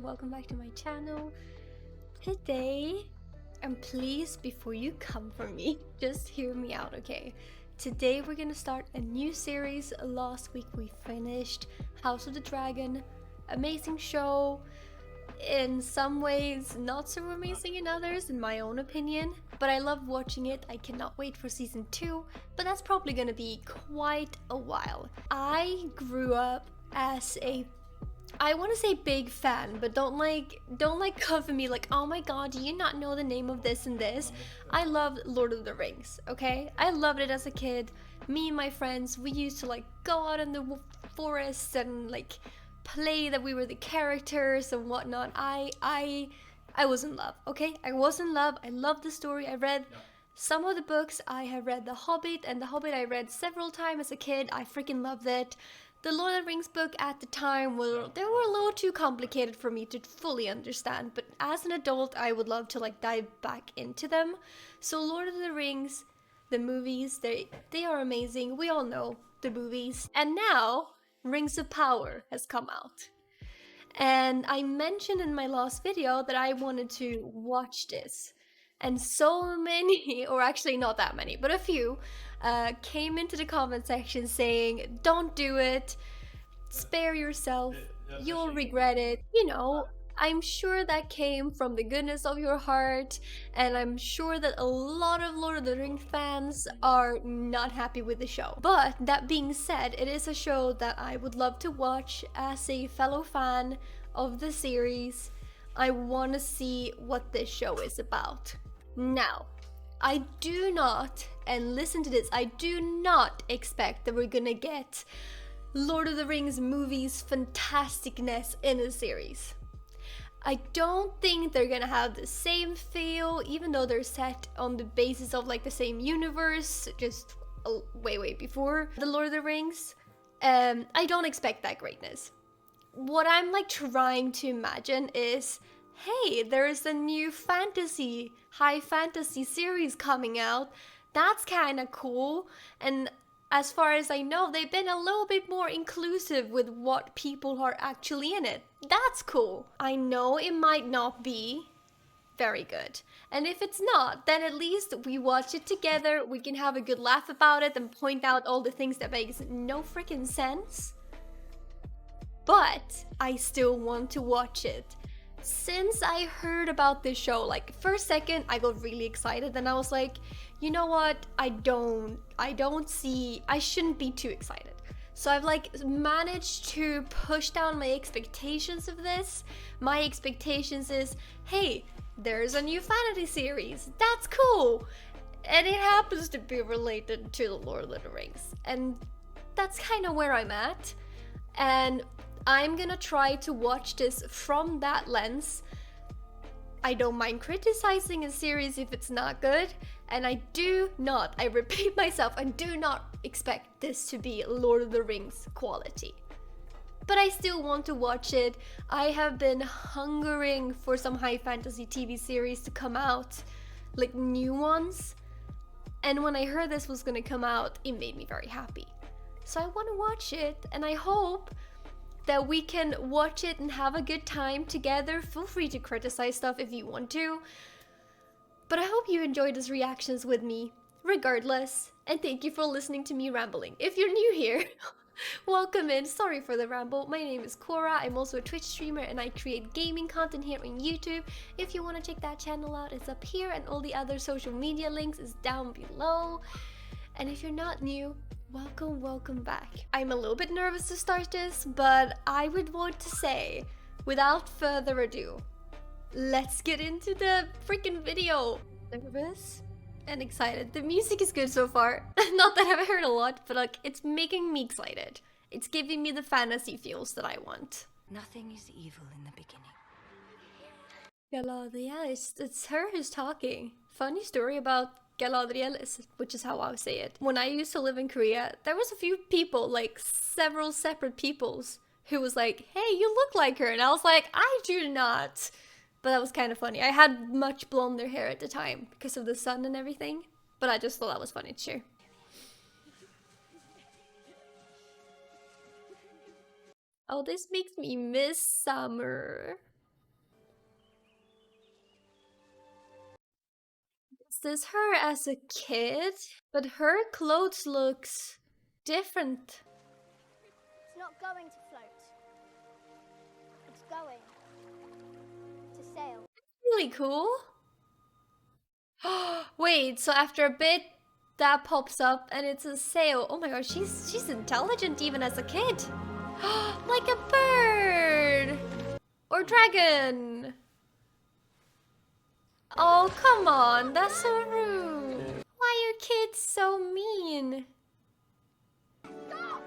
welcome back to my channel. Today, and please, before you come for me, just hear me out, okay? Today we're gonna start a new series. Last week we finished House of the Dragon. Amazing show. In some ways, not so amazing in others, in my own opinion. But I love watching it. I cannot wait for season 2, but that's probably gonna be quite a while. I grew up as I want to say big fan, but don't come for me like, oh my god, do you not know the name of this and this? I loved Lord of the Rings, okay? I loved it as a kid. Me and my friends, we used to like go out in the forest and like play that we were the characters and whatnot. I was in love, okay? I was in love. I loved the story. I read some of the books. I have read The Hobbit, and The Hobbit I read several times as a kid. I freaking loved it. The Lord of the Rings book at the time they were a little too complicated for me to fully understand, but as an adult I would love to like dive back into them. So Lord of the Rings, the movies, they are amazing. We all know the movies. And now Rings of Power has come out. And I mentioned in my last video that I wanted to watch this. And so many, or actually not that many, but a few, came into the comment section saying, don't do it, spare yourself, you'll regret it. You know, I'm sure that came from the goodness of your heart, and I'm sure that a lot of Lord of the Rings fans are not happy with the show. But that being said, it is a show that I would love to watch as a fellow fan of the series. I want to see what this show is about. Now, I do not, and listen to this, I do not expect that we're gonna get Lord of the Rings movies fantasticness in a series. I don't think they're gonna have the same feel, even though they're set on the basis of like the same universe, just way before the Lord of the Rings. I don't expect that greatness. What I'm like trying to imagine is, hey, there's a new high fantasy series coming out. That's kind of cool. And as far as I know, they've been a little bit more inclusive with what people are actually in it. That's cool. I know it might not be very good. And if it's not, then at least we watch it together. We can have a good laugh about it and point out all the things that makes no freaking sense. But I still want to watch it. Since I heard about this show, like for a second I got really excited, and I was like, you know what, I shouldn't be too excited. So I've like managed to push down my expectations of this. My expectations is, hey, there's a new fantasy series, that's cool, and it happens to be related to the Lord of the Rings, and that's kind of where I'm at. And I'm gonna try to watch this from that lens. I don't mind criticizing a series if it's not good, and I repeat myself, I do not expect this to be Lord of the Rings quality. But I still want to watch it. I have been hungering for some high fantasy TV series to come out, like new ones. And when I heard this was gonna come out, it made me very happy. So I want to watch it, and I hope that we can watch it and have a good time together. Feel free to criticize stuff if you want to. But I hope you enjoyed these reactions with me, regardless. And thank you for listening to me rambling. If you're new here, welcome in. Sorry for the ramble. My name is Cora. I'm also a Twitch streamer, and I create gaming content here on YouTube. If you want to check that channel out, it's up here, and all the other social media links is down below. And if you're not new, welcome back. I'm a little bit nervous to start this, but I would want to say, without further ado, let's get into the freaking video. Nervous and excited. The music is good so far. Not that I've heard a lot, but like it's making me excited. It's giving me the fantasy feels that I want. Nothing is evil in the beginning. Galadriel, it's her who's talking. Funny story about Galadriel, which is how I would say it. When I used to live in Korea, there was a few people, like several separate peoples, who was like, hey, you look like her. And I was like, I do not. But that was kind of funny. I had much blonder hair at the time because of the sun and everything. But I just thought that was funny to share. Oh, this makes me miss summer. Is this her as a kid? But her clothes looks different. It's not going to float. It's going to sail. Really cool. Wait, so after a bit that pops up and it's a sail. Oh my gosh, she's intelligent even as a kid. Like a bird or dragon. Oh, come on, that's so rude. Why are kids so mean? Stop!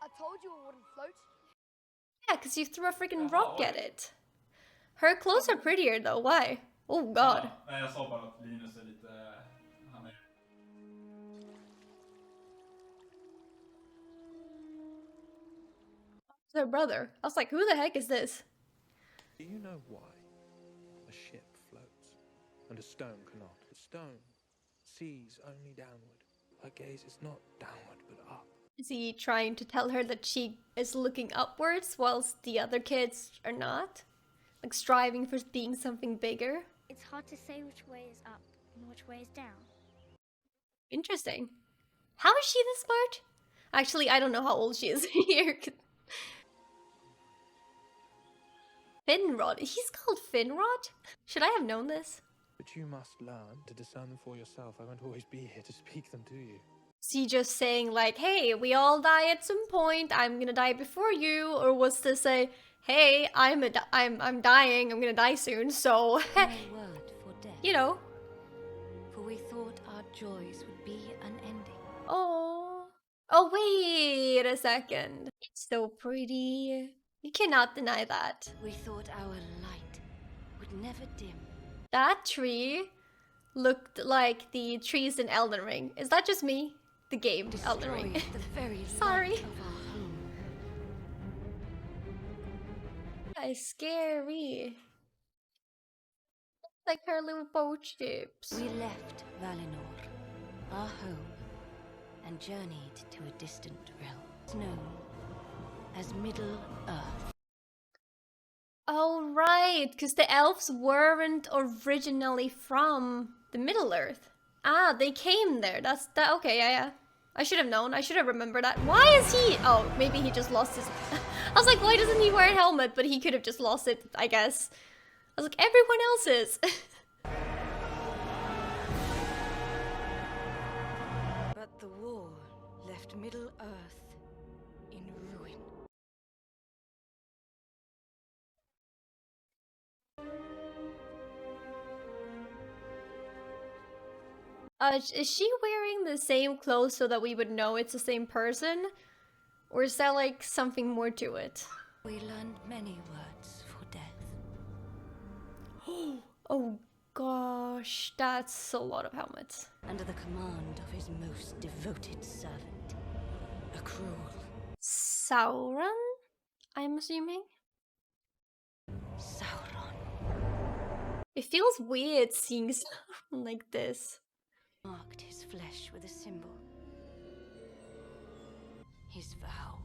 I told you it wouldn't float. Yeah, because you threw a freaking rock at it. Her clothes are prettier though, why? Oh god. Nej, jag sa bara att Linus är lite... Han är... It's her brother. I was like, who the heck is this? Do you know why a ship floats and a stone cannot? The stone sees only downward. Her gaze is not downward but up. Is he trying to tell her that she is looking upwards whilst the other kids are not? Like striving for being something bigger? It's hard to say which way is up and which way is down. Interesting. How is she this smart? Actually, I don't know how old she is here. Finrod. He's called Finrod? Should I have known this? But you must learn to discern them for yourself. I won't always be here to speak them to you. Is he just saying like, hey, we all die at some point, I'm gonna die before you? Or was to say, hey, I'm dying, I'm gonna die soon, so... No word for death. You know. For we thought our joys would be unending. Oh. Oh, wait a second. It's so pretty. You cannot deny that. We thought our light would never dim. That tree looked like the trees in Elden Ring. Is that just me? The game, Elden Ring. Destroyed the very Sorry. light of our home. That is scary. Like her little boat chips. We left Valinor, our home, and journeyed to a distant realm. It's known as Middle Earth. Oh, right, because the elves weren't originally from the Middle Earth. Ah, they came there. That's that. Okay, yeah. I should have known. I should have remembered that. Why is he? Oh, maybe he just lost his. I was like, why doesn't he wear a helmet? But he could have just lost it, I guess. I was like, everyone else is. But the war left Middle Earth in ruin. Is she wearing the same clothes so that we would know it's the same person? Or is there like something more to it? We learned many words for death. Oh gosh, that's a lot of helmets. Under the command of his most devoted servant, a cruel Sauron? I'm assuming? Sauron. It feels weird seeing Sauron like this. Marked his flesh with a symbol. His vow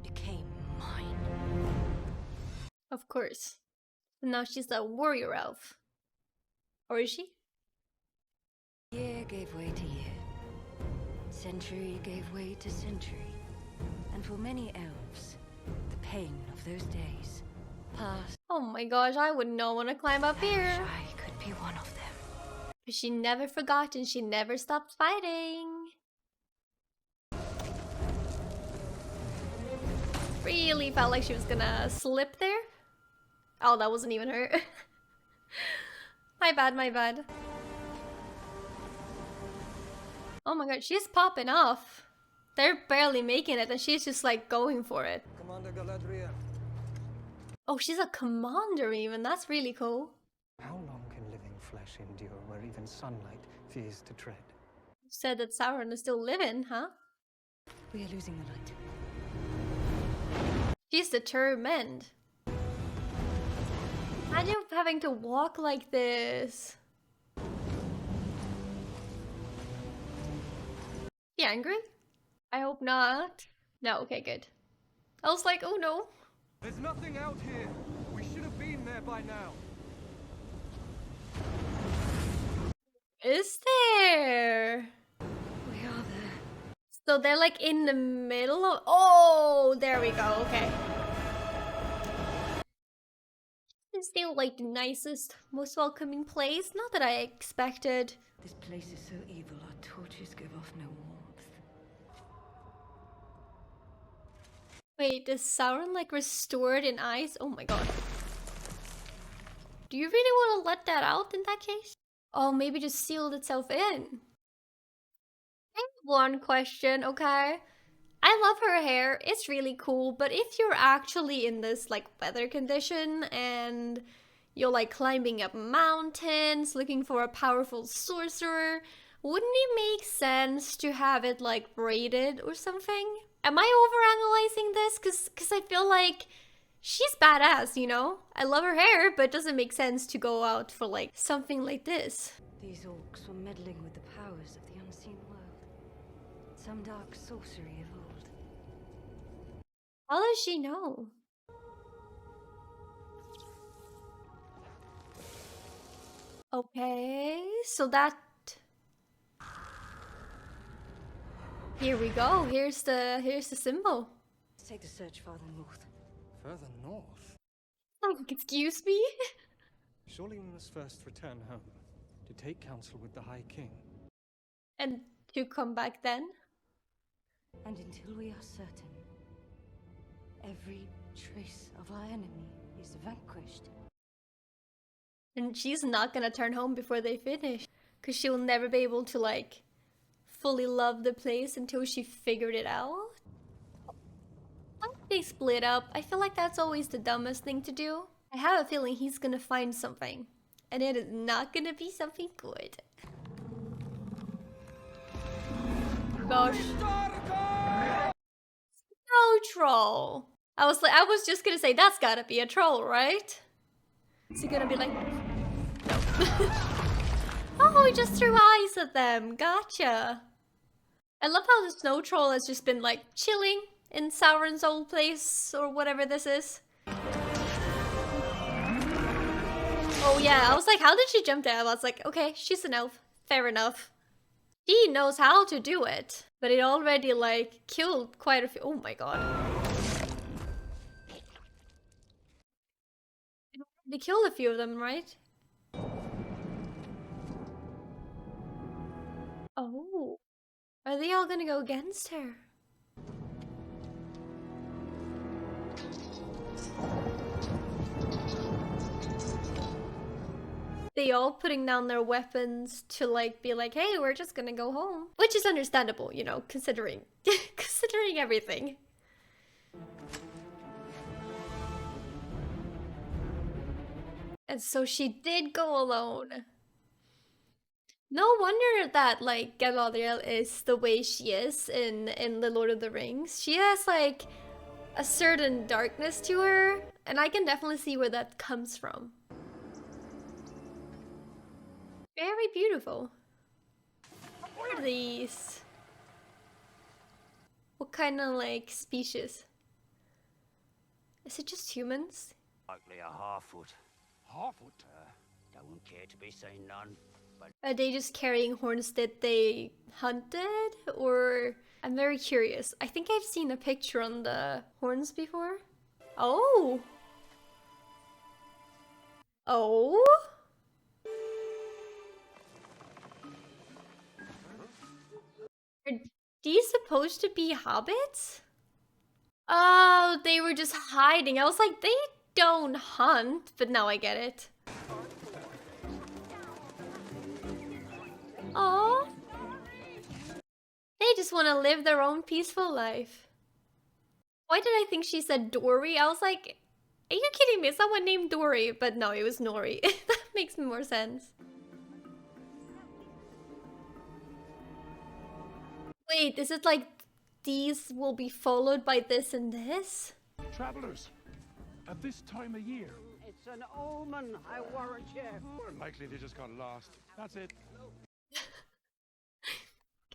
became mine. Of course. And now she's a warrior elf. Or is she? Year gave way to year. Century gave way to century. And for many elves, the pain of those days passed. Oh my gosh, I would not want to climb up I here. wish I could be one of them. But she never forgot and she never stopped fighting. Really felt like she was gonna slip there. Oh, that wasn't even her. My bad, my bad. Oh my god, she's popping off. They're barely making it and she's just like going for it. Commander Galadriel. Oh, she's a commander even. That's really cool. How long can living flesh endure where even sunlight fears to tread? You said that Sauron is still living, huh? We are losing the light. She's determined. Imagine having to walk like this. She angry? I hope not. No, okay, good. I was like, oh no. There's nothing out here. We should have been there by now. Is there? We are there. So they're like in the middle of. Oh, there we go. Okay. It's still like the nicest, most welcoming place. Not that I expected. This place is so evil, our torches give off no warmth. Wait, is Sauron like restored in ice? Oh my god. Do you really want to let that out in that case? Oh, maybe just sealed itself in. I have one question, okay? I love her hair, it's really cool, but if you're actually in this like weather condition and you're like climbing up mountains looking for a powerful sorcerer, wouldn't it make sense to have it like braided or something? Am I overanalyzing this? Cause I feel like she's badass, you know? I love her hair, but it doesn't make sense to go out for like something like this. These orcs were meddling with the powers of the unseen world. Some dark sorcery of old. How does she know? Okay, so that... Here we go. Here's the symbol. Let's take the search farther north. Further north? Like, excuse me? Surely we must first return home to take counsel with the High King. And to come back then? And until we are certain, every trace of our enemy is vanquished. And she's not gonna turn home before they finish. Cause she'll never be able to like fully love the place until she figured it out. Why did they split up? I feel like that's always the dumbest thing to do. I have a feeling he's gonna find something. And it is not gonna be something good. Gosh. No troll. I was just gonna say that's gotta be a troll, right? Is he gonna be like, no. Oh, he just threw eyes at them. Gotcha. I love how the snow troll has just been like chilling in Sauron's old place or whatever this is. Oh yeah, I was like, how did she jump there? I was like, okay, she's an elf. Fair enough. He knows how to do it. But it already like killed quite a few. Oh my god. They killed a few of them, right? Oh. Are they all gonna go against her? They all putting down their weapons to like be like, hey, we're just gonna go home. Which is understandable, you know, considering considering everything. And so she did go alone. No wonder that like Galadriel is the way she is in The Lord of the Rings. She has like a certain darkness to her, and I can definitely see where that comes from. Very beautiful. What are these? What kind of like species? Is it just humans? Likely a Harfoot. Harfoot? Don't care to be seen none. But Are they just carrying horns that they hunted? Or... I'm very curious. I think I've seen a picture on the horns before. Oh! Oh? Are these supposed to be hobbits? Oh, they were just hiding. I was like, they don't hunt, but now I get it. Oh, they just want to live their own peaceful life. Why did I think she said Dory? I was like, are you kidding me? Someone named Dory, but no, it was Nori. That makes more sense. Wait, is it like these will be followed by this and this? Travelers, at this time of year, it's an omen, I warrant you. more than likely they just got lost. That's it.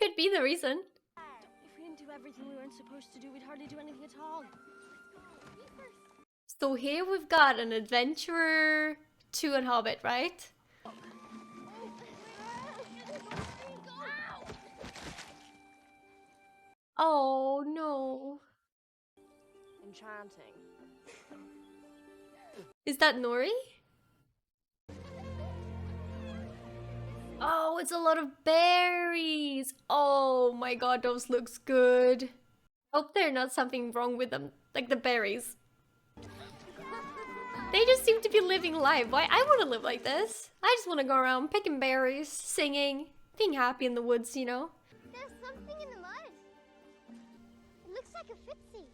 Could be the reason. If we didn't do everything we weren't supposed to do, we'd hardly do anything at all. So here we've got an adventurer to a hobbit, right? Oh no. Enchanting. Is that Nori? Oh, it's a lot of berries. Oh my god, those looks good. Hope there's not something wrong with them, like the berries. They just seem to be living life. Why? I want to live like this. I just want to go around picking berries, singing, being happy in the woods, you know? There's something in the mud. It looks like a footsie.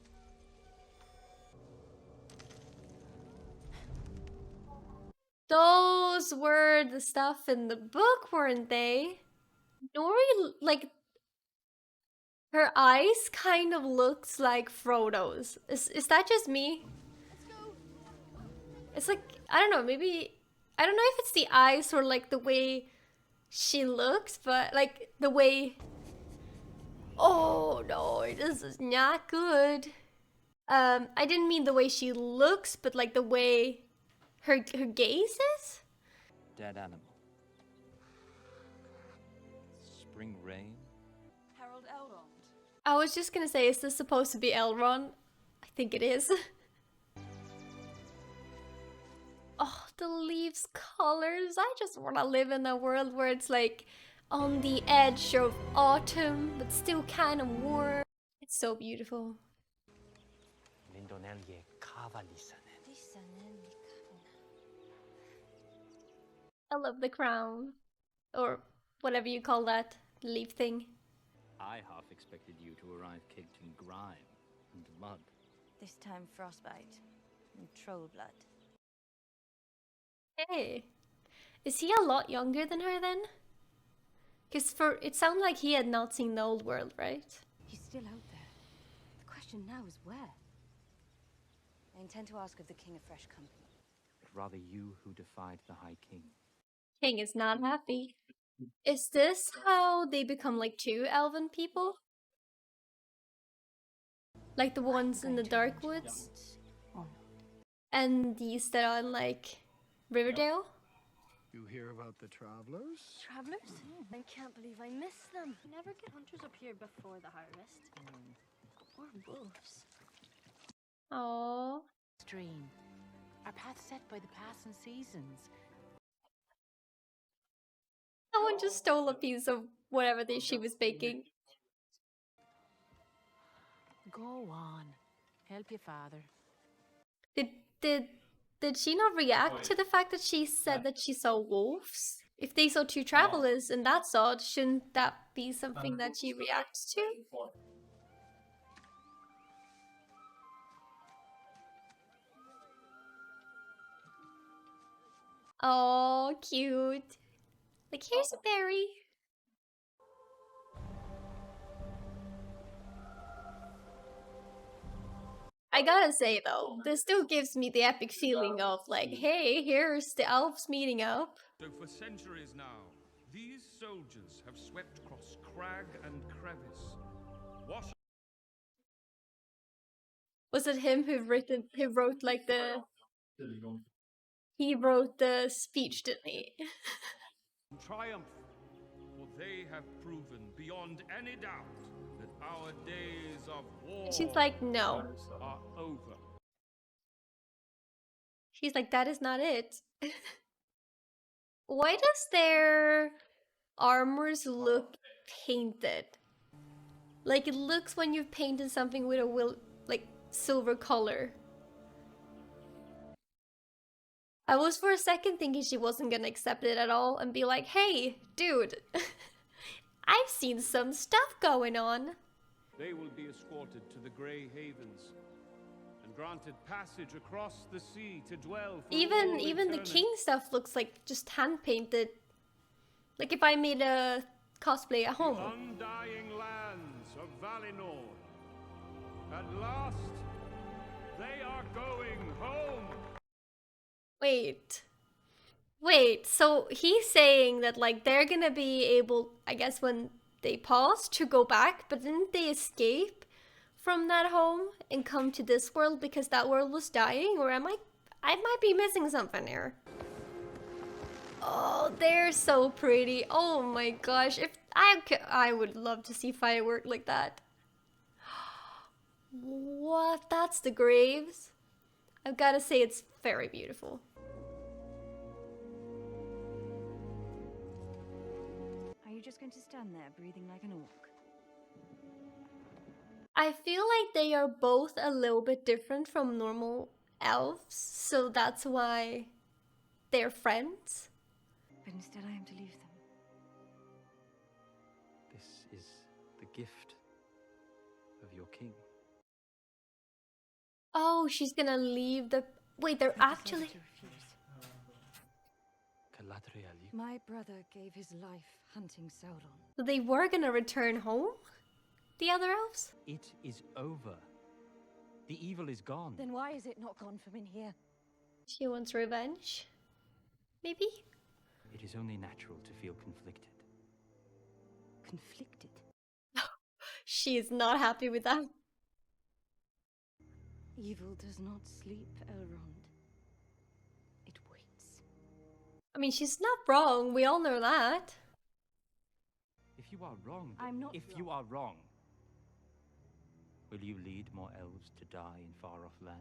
Those were the stuff in the book, weren't they? Nori, like, her eyes kind of looks like Frodo's. Is that just me? It's like, I don't know, maybe, I don't know if it's the eyes or like the way she looks, but like the way, oh no, this is not good. I didn't mean the way she looks, but like the way her gaze is? Dead animal. Spring rain. Harold Elrond. I was just gonna say, is this supposed to be Elrond? I think it is. Oh, the leaves colors. I just want to live in a world where it's like on the edge of autumn, but still kind of warm. It's so beautiful. I love the crown. Or whatever you call that leaf thing. I half expected you to arrive caked in grime and mud. This time frostbite and troll blood. Hey, is he a lot younger than her then? Because it sounded like he had not seen the old world, right? He's still out there. The question now is where? I intend to ask of the king a fresh company. But rather you who defied the High King. King is not happy. Is this how they become like two elven people? Like the ones in the dark woods? And these that are in like Riverdale? You hear about the travelers? Travelers? I can't believe I missed them. You never get hunters up here before the harvest. Or wolves. Aww. Stream. Our path set by the passing seasons. Someone just stole a piece of whatever she was baking. Go on. Help your father. Did she not react to the fact that she said that she saw wolves? If they saw two travelers and that's odd, shouldn't that be something that she reacts to? Oh, cute. Like, here's a berry. I gotta say though, this still gives me the epic feeling of like, hey, here's the elves meeting up. So for centuries now, these soldiers have swept across crag and crevice. Was it him who wrote like the... He wrote the speech, didn't he? Triumph, for they have proven beyond any doubt that our days of war She's like, no. are over. She's like, that is not it. Why does their armors look painted? Like it looks when you've painted something with a like silver color. I was for a second thinking she wasn't gonna accept it at all and be like, hey, dude, I've seen some stuff going on. They will be escorted to the Grey Havens and granted passage across the sea to dwell for Even the eternity. king stuff looks like just hand painted. Like if I made a cosplay at home. Undying lands of Valinor. At last, they are going home. Wait, so he's saying that like they're gonna be able, I guess when they pause, to go back, but didn't they escape from that home and come to this world because that world was dying? Or I might be missing something here. Oh, they're so pretty. Oh my gosh. If I would love to see firework like that. What? That's the graves? I've got to say it's very beautiful. Are you just going to stand there breathing like an orc? I feel like they are both a little bit different from normal elves, so that's why they're friends. But instead I am to leave them. This is the gift of your king. Oh, she's gonna leave the... Wait, they're actually... Galadriel, you... My brother gave his life hunting Sauron. So they were gonna return home? The other elves? It is over. The evil is gone. Then why is it not gone from in here? She wants revenge? Maybe? It is only natural to feel conflicted. Conflicted? She is not happy with that. Evil does not sleep, Elrond. It waits. I mean, she's not wrong. We all know that. If you are wrong, I'm not if you are wrong, will you lead more elves to die in far-off lands?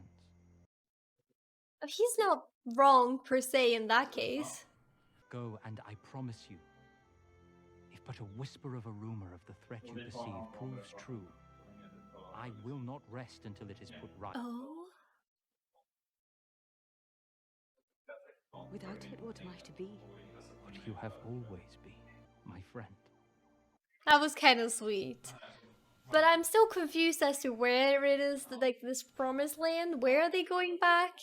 He's not wrong per se in that case. Go, and I promise you, if but a whisper of a rumor of the threat you perceive proves true, I will not rest until it is put right. Oh. Without it, what am I to be? What you have always been, my friend. That was kind of sweet. But I'm still confused as to where it is, like this promised land. Where are they going back?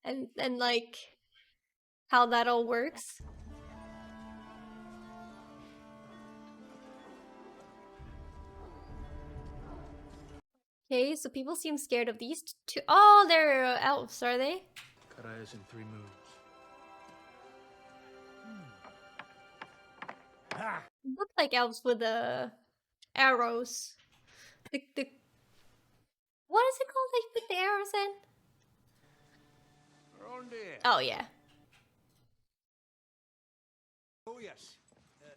And like how that all works. Okay, so people seem scared of these two. Oh, they're elves, are they? Karaya's in 3 moves. Look like elves with the arrows. The what is it called? They put the arrows in? Arondir. Oh yeah. Oh yes.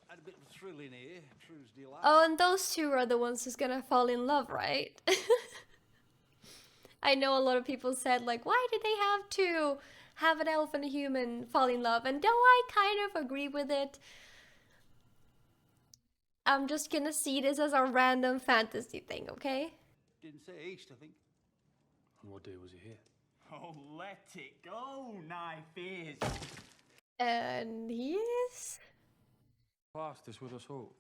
Had a bit of a thrill in here. True's delight. Oh, and those two are the ones who's gonna fall in love, right? I know a lot of people said like, why did they have to have an elf and a human fall in love? And though I kind of agree with it, I'm just gonna see this as a random fantasy thing, okay? Didn't say east, I think. And what day was he here? Oh, let it go, knife is. And he is... Past is with us all,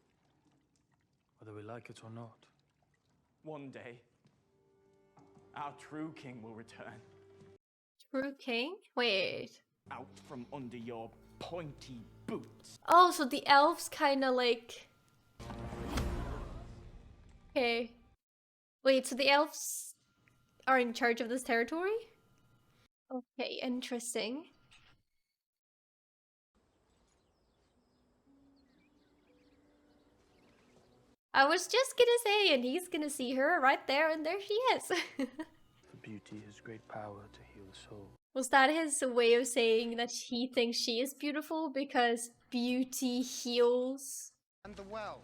whether we like it or not. One day, our true king will return. True king? Wait. Out from under your pointy boots. Oh, so the elves kind of like... Okay. Wait, so the elves are in charge of this territory? Okay, interesting. I was just gonna say, and he's gonna see her right there, and there she is. For beauty has great power to heal the soul. Was that his way of saying that he thinks she is beautiful because beauty heals? And the well.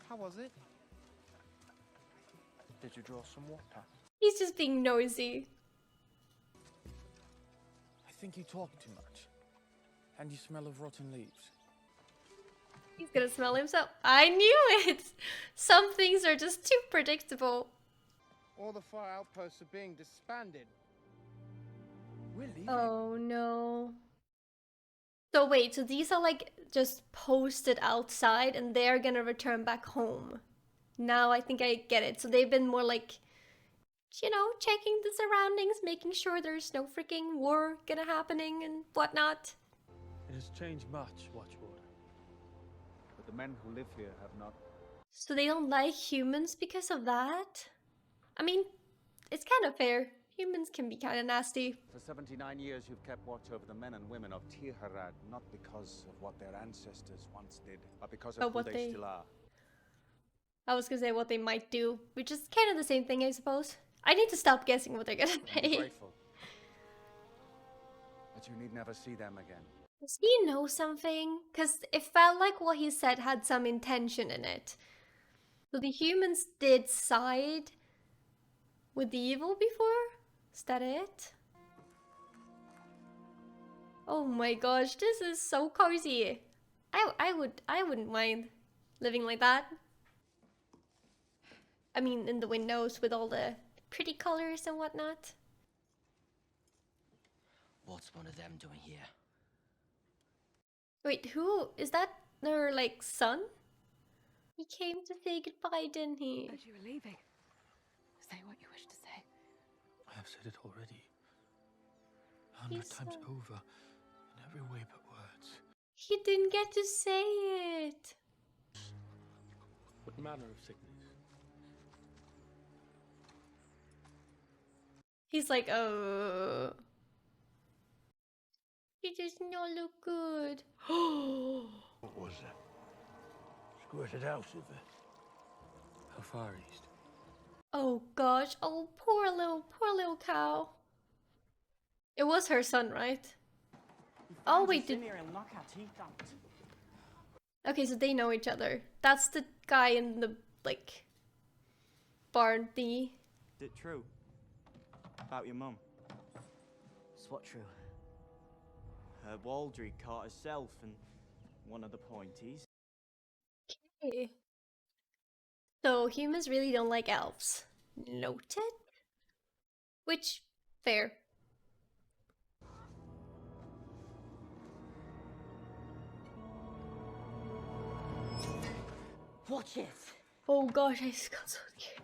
How was it? Did you draw some water? He's just being nosy. I think you talk too much. And you smell of rotten leaves. He's gonna smell himself. I knew it! Some things are just too predictable. All the 4 outposts are being disbanded. We're leaving. Oh no. So wait, so these are like just posted outside and they're gonna return back home. Now I think I get it. So they've been more like, you know, checking the surroundings, making sure there's no freaking war gonna happening and whatnot. It has changed much, Watchward. But the men who live here have not. So they don't like humans because of that? I mean, it's kind of fair. Humans can be kind of nasty. For 79 years you've kept watch over the men and women of Tirharad, not because of what their ancestors once did, but because of who what they still are. I was gonna say what they might do, which is kind of the same thing, I suppose. I need to stop guessing what they're gonna say. Grateful. that you need never see them again. Does he know something? Because it felt like what he said had some intention in it. So the humans did side with the evil before? Is that it? Oh my gosh, this is so cozy. I wouldn't mind living like that. I mean, in the windows with all the pretty colors and whatnot. What's one of them doing here? Wait, who is that? Their like son? He came to say goodbye, didn't he? As you were leaving, say what you wish to say. I have said it already. 100 times over, in every way but words. He didn't get to say it. What manner of sickness? He's like, oh. He does not look good. What was that? Squirted out of it. How far east? Oh gosh, oh poor little cow. It was her son, right? Oh wait, okay, so they know each other. That's the guy in the like barn thingy. Is it true? About your mum? Is what true? Her Waldry caught herself and one of the pointies. Okay. So humans really don't like elves. Noted? Which, fair. Watch it! Oh gosh, I just got so scared.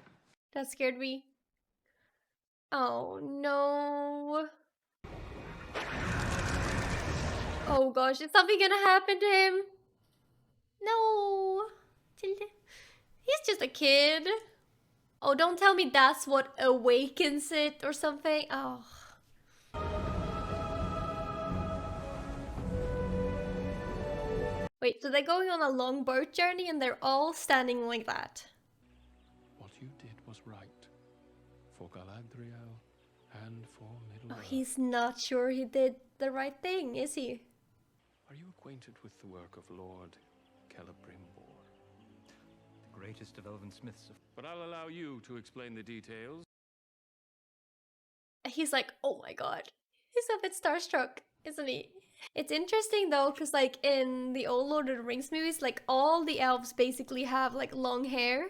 That scared me. Oh no. Oh gosh, is something gonna happen to him? No. He's just a kid. Oh, don't tell me that's what awakens it or something. Oh. Wait, so they're going on a long boat journey and they're all standing like that. What you did was right. For Galadriel and for Middle-earth. Oh, he's not sure he did the right thing, is he? Are you acquainted with the work of Lord Celebrimbor? The greatest of elven smiths. But I'll allow you to explain the details. He's like, oh my god. He's a bit starstruck, isn't he? It's interesting though, because like in the old Lord of the Rings movies, like all the elves basically have like long hair.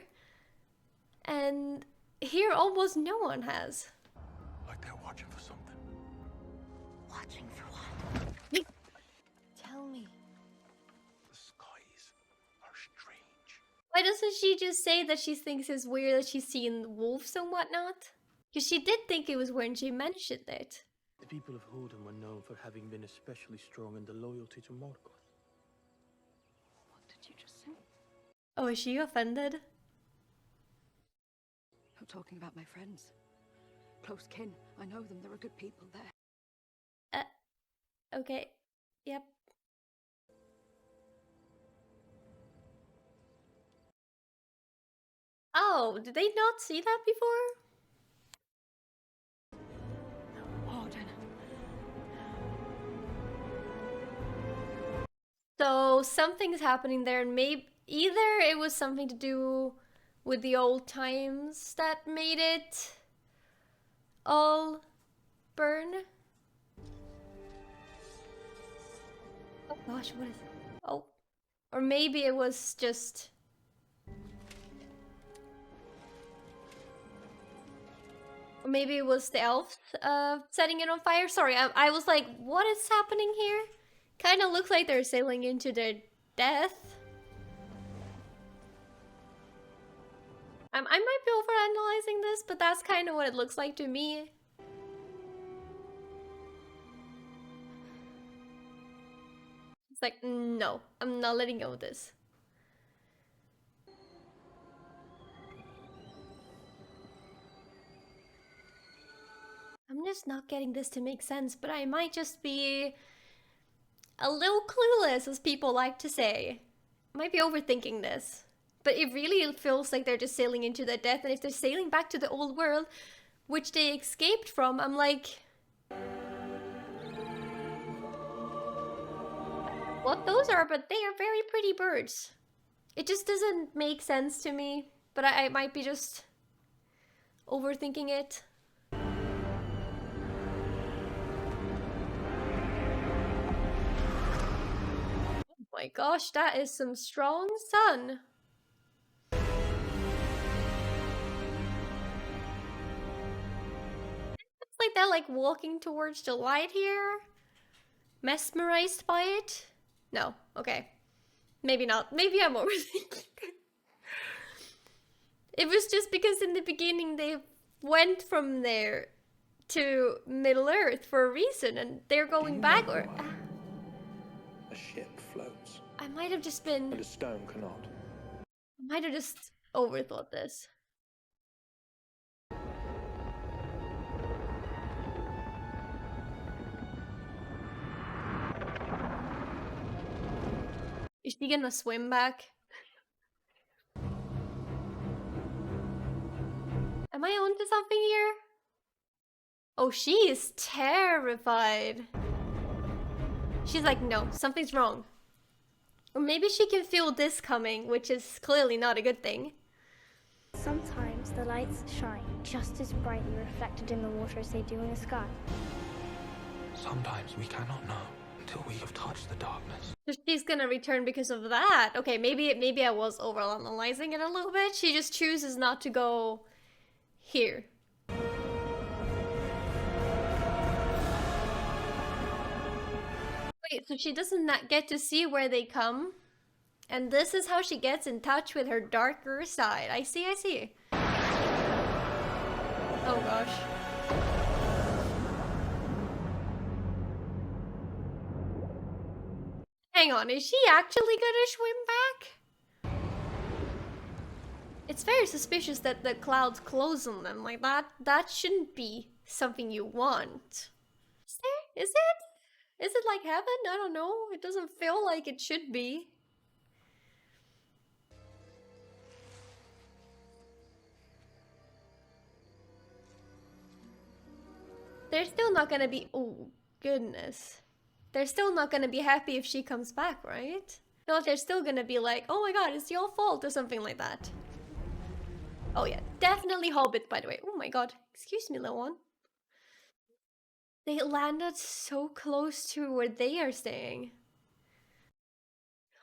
And here almost no one has. Like they're watching for something. Watching for what? Tell me. The skies are strange. Why doesn't she just say that she thinks it's weird that she's seen wolves and whatnot? Because she did think it was when she mentioned it. The people of Húdan were known for having been especially strong in the loyalty to Morgoth. What did you just say? Oh, is she offended? I'm talking about my friends. Close kin. I know them. There are good people there. Okay. Yep. Oh, did they not see that before? Warden. So something's happening there, and maybe either it was something to do with the old times that made it all burn. Oh gosh, what is it? Oh, or maybe it was just. Or maybe it was the elves setting it on fire. Sorry, I was like, what is happening here? Kind of looks like they're sailing into their death. I might be overanalyzing this, but that's kind of what it looks like to me. It's like, no, I'm not letting go of this. I'm just not getting this to make sense, but I might just be a little clueless, as people like to say. I might be overthinking this. But it really feels like they're just sailing into their death, and if they're sailing back to the old world, which they escaped from, I'm like... what those are, but they are very pretty birds. It just doesn't make sense to me, but I might be just overthinking it. Oh my gosh, that is some strong sun. It's like they're like walking towards the light here. Mesmerized by it? No, okay. Maybe not. Maybe I'm overthinking. It was just because in the beginning they went from there to Middle Earth for a reason, and they're going back, or A ship floats, I might have just been. and a stone cannot. I might have just overthought this. Is she gonna swim back? Am I onto something here? Oh, she is terrified. She's like, no, something's wrong. Or maybe she can feel this coming, which is clearly not a good thing. Sometimes the lights shine just as brightly reflected in the water as they do in the sky. Sometimes we cannot know until we have touched the darkness. So she's gonna return because of that. Okay, maybe I was overanalyzing it a little bit. She just chooses not to go here. Wait, so she doesn't not get to see where they come? And this is how she gets in touch with her darker side. I see, I see. Oh gosh. Hang on, is she actually gonna swim back? It's very suspicious that the clouds close on them like that. That shouldn't be something you want. Is there? Is it? Is it like heaven? I don't know. It doesn't feel like it should be. They're still not gonna be. Oh, goodness. They're still not gonna be happy if she comes back, right? No, they're still gonna be like, oh my god, it's your fault or something like that. Oh yeah, definitely Hobbit, by the way. Oh my god, excuse me, little one. They landed so close to where they are staying.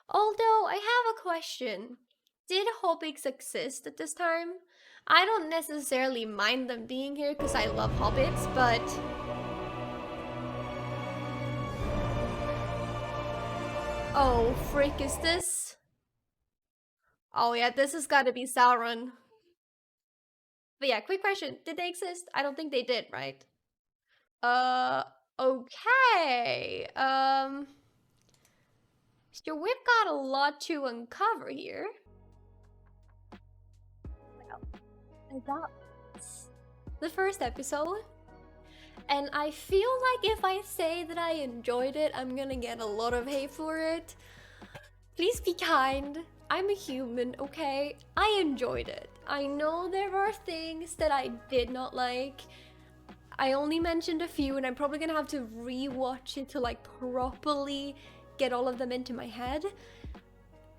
Although, I have a question. Did hobbits exist at this time? I don't necessarily mind them being here because I love hobbits, but... Oh, frick, is this? Oh yeah, this has got to be Sauron. But yeah, quick question. Did they exist? I don't think they did, right? Okay. So we've got a lot to uncover here. Well, I got the first episode. And I feel like if I say that I enjoyed it, I'm gonna get a lot of hate for it. Please be kind. I'm a human, okay? I enjoyed it. I know there are things that I did not like. I only mentioned a few, and I'm probably gonna have to rewatch it to like properly get all of them into my head.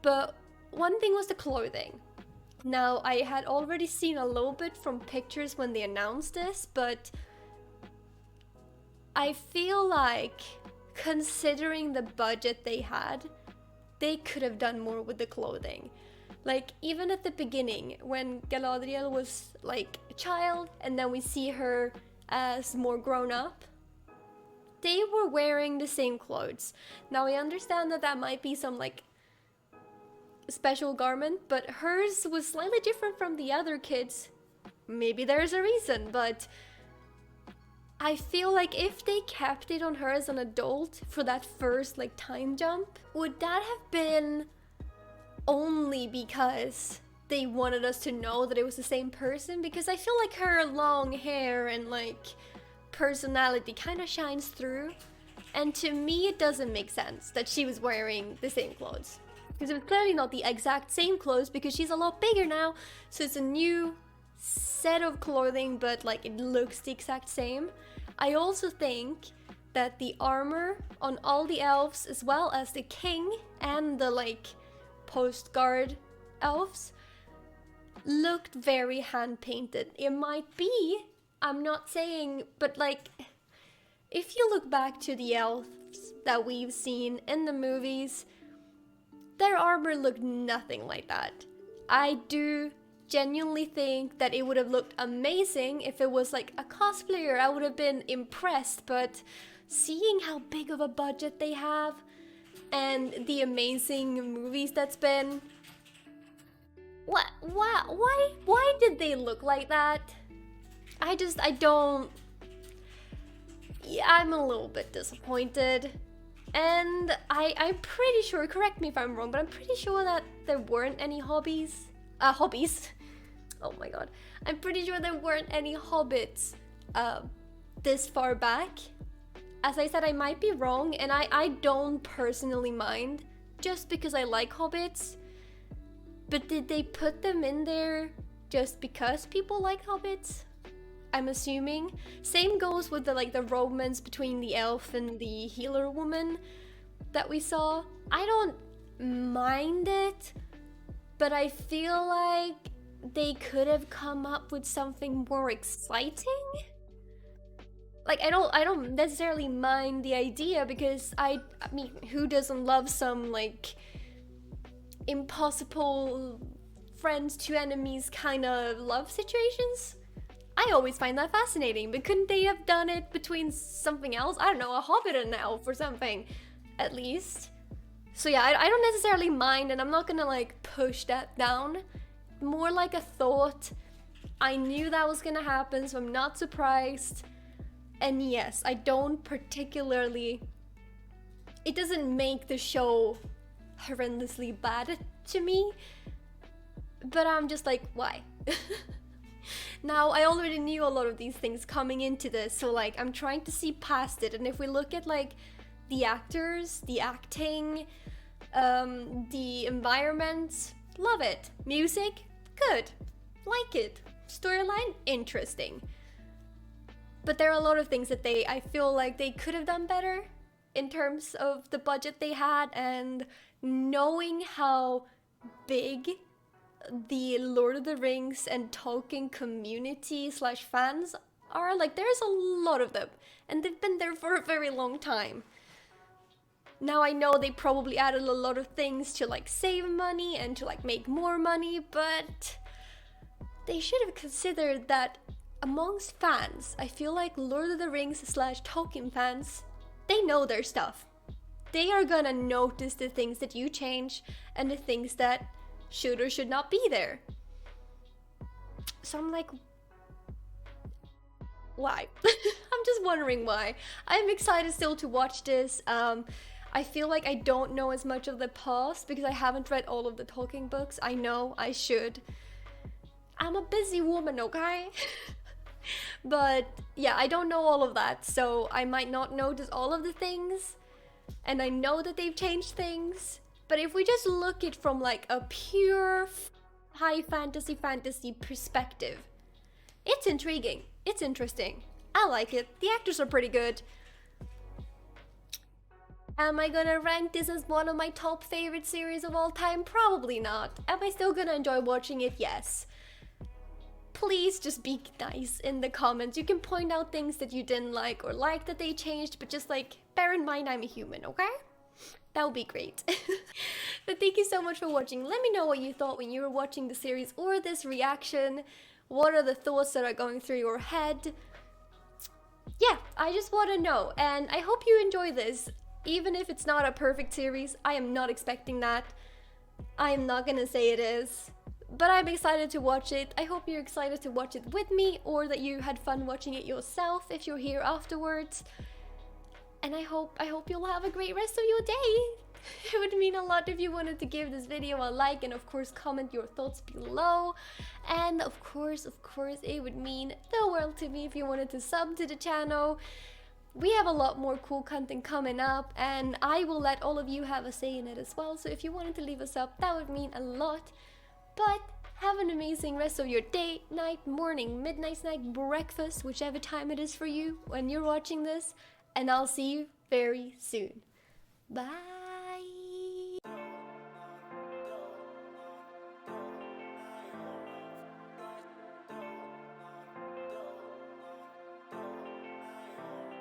But one thing was the clothing. Now, I had already seen a little bit from pictures when they announced this, but I feel like, considering the budget they had, they could have done more with the clothing. Like, even at the beginning, when Galadriel was like a child, and then we see her as more grown up, they were wearing the same clothes. Now, I understand that that might be some like special garment, but hers was slightly different from the other kids. Maybe there's a reason, but I feel like if they kept it on her as an adult for that first like time jump, would that have been only because they wanted us to know that it was the same person? Because I feel like her long hair and like personality kind of shines through, and to me it doesn't make sense that she was wearing the same clothes, because it was clearly not the exact same clothes because she's a lot bigger now, so it's a new set of clothing, but like it looks the exact same. I also think that the armor on all the elves, as well as the king and the like postguard elves, looked very hand painted. It might be, I'm not saying, but like, if you look back to the elves that we've seen in the movies, their armor looked nothing like that. I do genuinely think that it would have looked amazing if it was like a cosplayer. I would have been impressed, but seeing how big of a budget they have and the amazing movies that's been, why did they look like that? I don't, yeah, I'm a little bit disappointed. And I'm pretty sure, correct me if I'm wrong, but I'm pretty sure that there weren't any hobbies. Oh my god. I'm pretty sure there weren't any hobbits this far back. As I said, I might be wrong, and I don't personally mind, just because I like hobbits. But did they put them in there just because people like hobbits? I'm assuming. Same goes with the romance between the elf and the healer woman that we saw. I don't mind it, but I feel like they could have come up with something more exciting. Like, I don't necessarily mind the idea, because I mean, who doesn't love some like impossible friends to enemies kind of love situations? I always find that fascinating, but couldn't they have done it between something else? I don't know, a hobbit and an elf or something, at least. So yeah, I don't necessarily mind, and I'm not gonna like push that down. More like a thought. I knew that was gonna happen, so I'm not surprised. And yes, I don't particularly, it doesn't make the show horrendously bad to me, but I'm just like, why? Now, I already knew a lot of these things coming into this, so like, I'm trying to see past it. And if we look at like the actors, the acting, the environment, love it. Music, good, like it. Storyline, interesting. But there are a lot of things that I feel like they could have done better in terms of the budget they had, and knowing how big the Lord of the Rings and Tolkien community / fans are. Like, there's a lot of them, and they've been there for a very long time. Now, I know they probably added a lot of things to like save money and to like make more money, but they should have considered that amongst fans. I feel like Lord of the Rings / Tolkien fans, they know their stuff. They are gonna notice the things that you change and the things that should or should not be there. So I'm like, why? I'm just wondering why. I'm excited still to watch this. I feel like I don't know as much of the past because I haven't read all of the Tolkien books. I know I should. I'm a busy woman, okay? But yeah, I don't know all of that, so I might not notice all of the things. And I know that they've changed things. But if we just look at from like a pure high fantasy perspective, it's intriguing. It's interesting. I like it. The actors are pretty good. Am I gonna rank this as one of my top favorite series of all time? Probably not. Am I still gonna enjoy watching it? Yes. Please just be nice in the comments. You can point out things that you didn't like or like that they changed, but just like bear in mind I'm a human, okay? That would be great. But thank you so much for watching. Let me know what you thought when you were watching the series or this reaction. What are the thoughts that are going through your head? Yeah, I just want to know, and I hope you enjoy this. Even if it's not a perfect series, I am not expecting that. I am not gonna say it is. But I'm excited to watch it. I hope you're excited to watch it with me, or that you had fun watching it yourself if you're here afterwards. And I hope you'll have a great rest of your day. It would mean a lot if you wanted to give this video a like, and of course comment your thoughts below. And of course it would mean the world to me if you wanted to sub to the channel. We have a lot more cool content coming up, and I will let all of you have a say in it as well. So if you wanted to leave us up, that would mean a lot. But have an amazing rest of your day, night, morning, midnight snack, breakfast, whichever time it is for you when you're watching this. and I'll see you very soon. Bye.